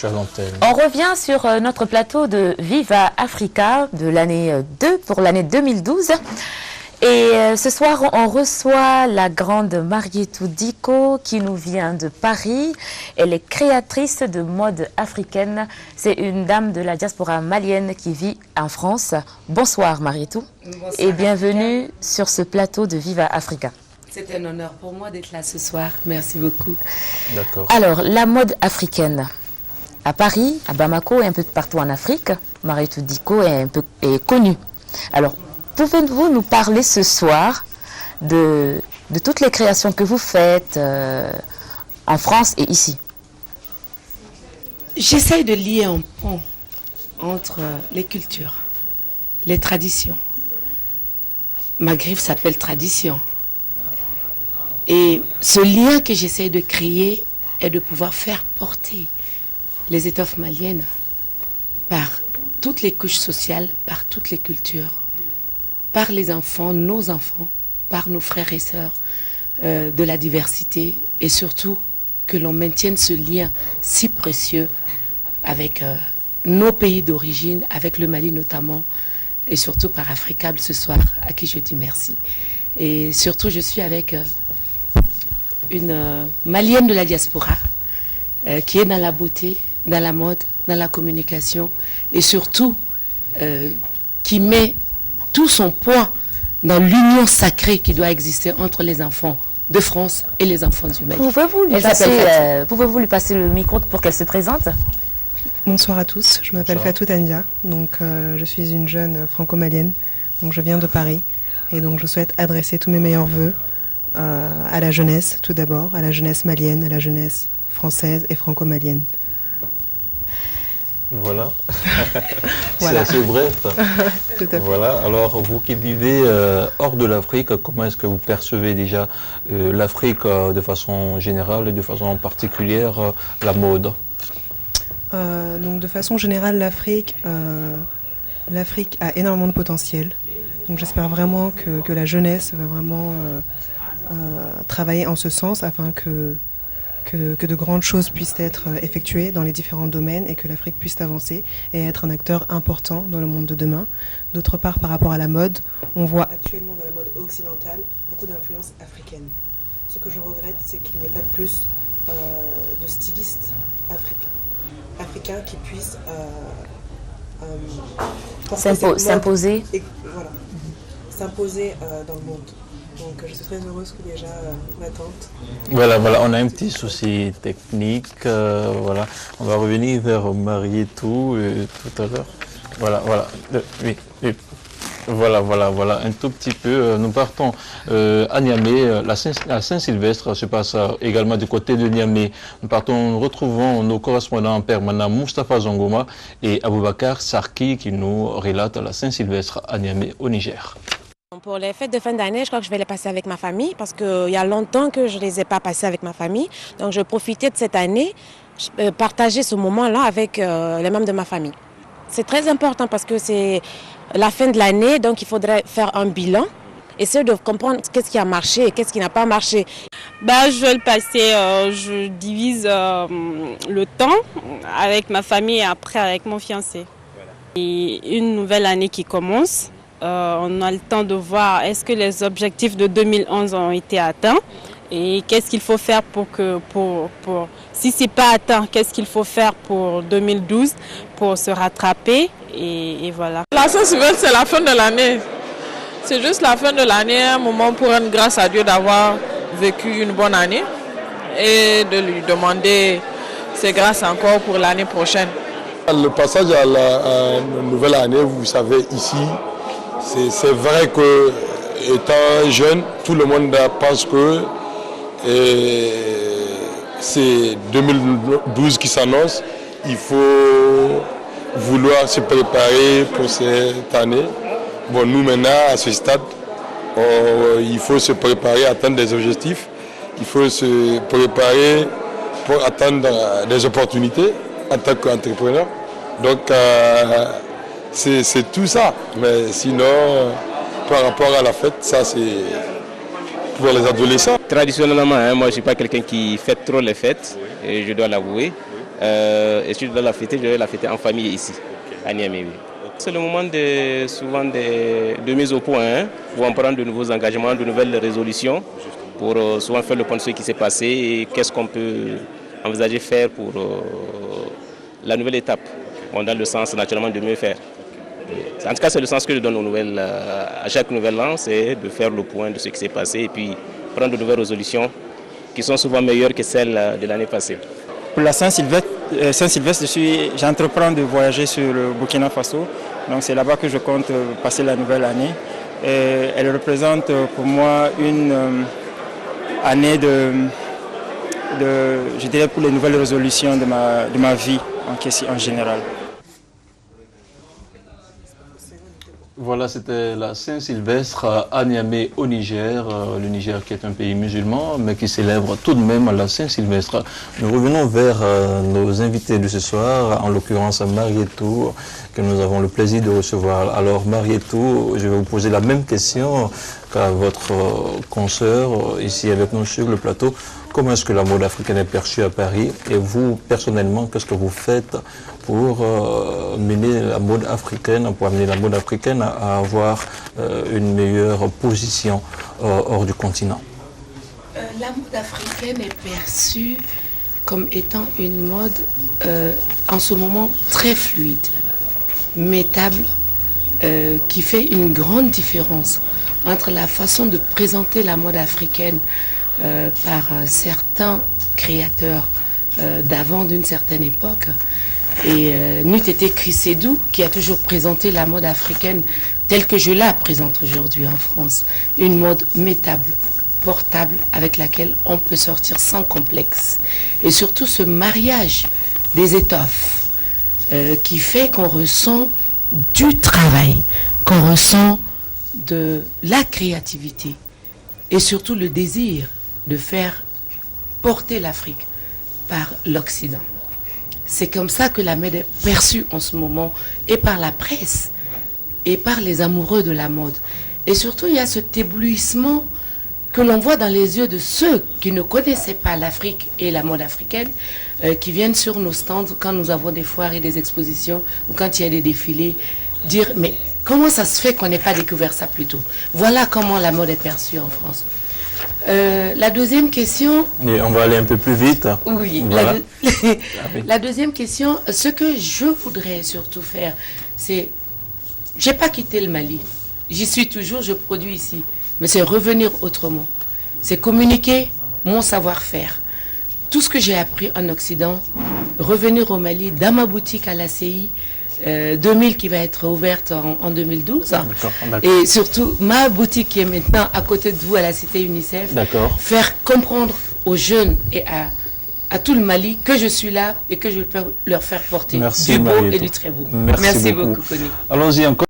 Tu as l'antenne. On revient sur notre plateau de Viva Africa de l'année 2 pour l'année 2012. Et ce soir, on reçoit la grande Marietou Diko qui nous vient de Paris. Elle est créatrice de mode africaine. C'est une dame de la diaspora malienne qui vit en France. Bonsoir Marietou. Bonsoir. Et bienvenue sur ce plateau de Viva Africa. C'est un honneur pour moi d'être là ce soir. Merci beaucoup. D'accord. Alors, la mode africaine. À Paris, à Bamako et un peu partout en Afrique, Marietou Diko est connue. Alors, pouvez-vous nous parler ce soir de toutes les créations que vous faites en France et ici? J'essaye de lier un pont entre les cultures, les traditions. Ma griffe s'appelle tradition. Et ce lien que j'essaye de créer est de pouvoir faire porter les étoffes maliennes par toutes les couches sociales, par toutes les cultures, par les enfants, nos enfants, par nos frères et sœurs de la diversité, et surtout que l'on maintienne ce lien si précieux avec nos pays d'origine, avec le Mali notamment, et surtout par Africable ce soir, à qui je dis merci. Et surtout, je suis avec une Malienne de la diaspora qui est dans la beauté, dans la mode, dans la communication, et surtout qui met tout son poids dans l'union sacrée qui doit exister entre les enfants de France et les enfants du Mali. Pouvez-vous lui passer le micro pour qu'elle se présente? Bonsoir à tous, je m'appelle Fatou Tandia, donc je suis une jeune franco-malienne, donc je viens de Paris et donc je souhaite adresser tous mes meilleurs vœux à la jeunesse tout d'abord, à la jeunesse malienne, à la jeunesse française et franco-malienne. Voilà. Voilà. C'est assez bref. Tout à fait. Voilà. Alors, vous qui vivez hors de l'Afrique, comment est-ce que vous percevez déjà l'Afrique de façon générale et de façon particulière, la mode? Donc de façon générale, l'Afrique a énormément de potentiel. Donc j'espère vraiment que la jeunesse va vraiment travailler en ce sens afin que de grandes choses puissent être effectuées dans les différents domaines et que l'Afrique puisse avancer et être un acteur important dans le monde de demain. D'autre part, par rapport à la mode, on voit actuellement dans la mode occidentale beaucoup d'influences africaines. Ce que je regrette, c'est qu'il n'y ait pas plus de stylistes africains qui puissent s'imposer. Voilà, s'imposer dans le monde. Donc je suis très heureuse qu'il y ait déjà l'attente. Voilà, on a un petit souci technique. Voilà, on va revenir vers Marietou tout à l'heure. Voilà. Oui. Voilà, un tout petit peu. Nous partons à Niamey. La Saint-Sylvestre se passe également du côté de Niamey. Nous retrouvons nos correspondants permanents Moustapha Zongoma et Aboubakar Sarki qui nous relatent la Saint-Sylvestre à Niamey au Niger. Pour les fêtes de fin d'année, je crois que je vais les passer avec ma famille parce qu'il y a longtemps que je ne les ai pas passées avec ma famille. Donc je profitais de cette année, partager ce moment-là avec les membres de ma famille. C'est très important parce que c'est la fin de l'année, donc il faudrait faire un bilan, essayer de comprendre qu'est-ce qui a marché et qu'est-ce qui n'a pas marché. Je vais le passer, je divise le temps avec ma famille et après avec mon fiancé. Et une nouvelle année qui commence. On a le temps de voir est-ce que les objectifs de 2011 ont été atteints et qu'est-ce qu'il faut faire si ce n'est pas atteint, qu'est-ce qu'il faut faire pour 2012 pour se rattraper et voilà. La Saint-Sylvestre, c'est la fin de l'année. C'est juste la fin de l'année, un moment pour rendre grâce à Dieu d'avoir vécu une bonne année et de lui demander ses grâces encore pour l'année prochaine. Le passage à la nouvelle année, vous savez, ici, c'est vrai que étant jeune, tout le monde pense que c'est 2012 qui s'annonce. Il faut vouloir se préparer pour cette année. Bon, nous maintenant, à ce stade, il faut se préparer à atteindre des objectifs. Il faut se préparer pour atteindre des opportunités en tant qu'entrepreneur. Donc, c'est tout ça. Mais sinon, par rapport à la fête, ça c'est pour les adolescents. Traditionnellement, moi je ne suis pas quelqu'un qui fête trop les fêtes, et je dois l'avouer. Et si je dois la fêter, je vais la fêter en famille ici, à Niamey. Oui. C'est le moment souvent de mise au point, pour en prendre de nouveaux engagements, de nouvelles résolutions, pour souvent faire le point de ce qui s'est passé et qu'est-ce qu'on peut envisager faire pour la nouvelle étape. Bon, dans le sens naturellement de mieux faire. En tout cas, c'est le sens que je donne aux nouvelles, à chaque nouvel an, c'est de faire le point de ce qui s'est passé et puis prendre de nouvelles résolutions qui sont souvent meilleures que celles de l'année passée. Pour la Saint-Sylvestre, j'entreprends de voyager sur le Burkina Faso. Donc c'est là-bas que je compte passer la nouvelle année. Et elle représente pour moi une année je dirais pour les nouvelles résolutions de ma vie en général. Voilà, c'était la Saint-Sylvestre à Niamey au Niger. Le Niger qui est un pays musulman, mais qui célèbre tout de même la Saint-Sylvestre. Nous revenons vers nos invités de ce soir, en l'occurrence Marietou, que nous avons le plaisir de recevoir. Alors Marietou, je vais vous poser la même question qu'à votre consoeur ici avec nous sur le plateau. Comment est-ce que la mode africaine est perçue à Paris? Et vous, personnellement, qu'est-ce que vous faites pour mener la mode africaine, à avoir une meilleure position hors du continent? La mode africaine est perçue comme étant une mode en ce moment très fluide, métable, qui fait une grande différence entre la façon de présenter la mode africaine par certains créateurs d'avant, d'une certaine époque. Et n'eût été Chris Sédou qui a toujours présenté la mode africaine telle que je la présente aujourd'hui en France. Une mode métable, portable, avec laquelle on peut sortir sans complexe. Et surtout ce mariage des étoffes qui fait qu'on ressent du travail, qu'on ressent de la créativité et surtout le désir de faire porter l'Afrique par l'Occident. C'est comme ça que la mode est perçue en ce moment, et par la presse, et par les amoureux de la mode. Et surtout, il y a cet éblouissement que l'on voit dans les yeux de ceux qui ne connaissaient pas l'Afrique et la mode africaine, qui viennent sur nos stands quand nous avons des foires et des expositions, ou quand il y a des défilés, dire « mais comment ça se fait qu'on n'ait pas découvert ça plus tôt ?» Voilà comment la mode est perçue en France. La deuxième question... Et on va aller un peu plus vite. Oui, voilà. La deuxième question, ce que je voudrais surtout faire, c'est... J'ai pas quitté le Mali. J'y suis toujours, je produis ici. Mais c'est revenir autrement. C'est communiquer mon savoir-faire. Tout ce que j'ai appris en Occident, revenir au Mali, dans ma boutique à l'ACI, 2000 qui va être ouverte en 2012. D'accord. Et surtout, ma boutique qui est maintenant à côté de vous à la cité UNICEF. Faire comprendre aux jeunes et à tout le Mali que je suis là et que je peux leur faire porter du beau et du très beau. Merci beaucoup, Connie. Allons-y encore.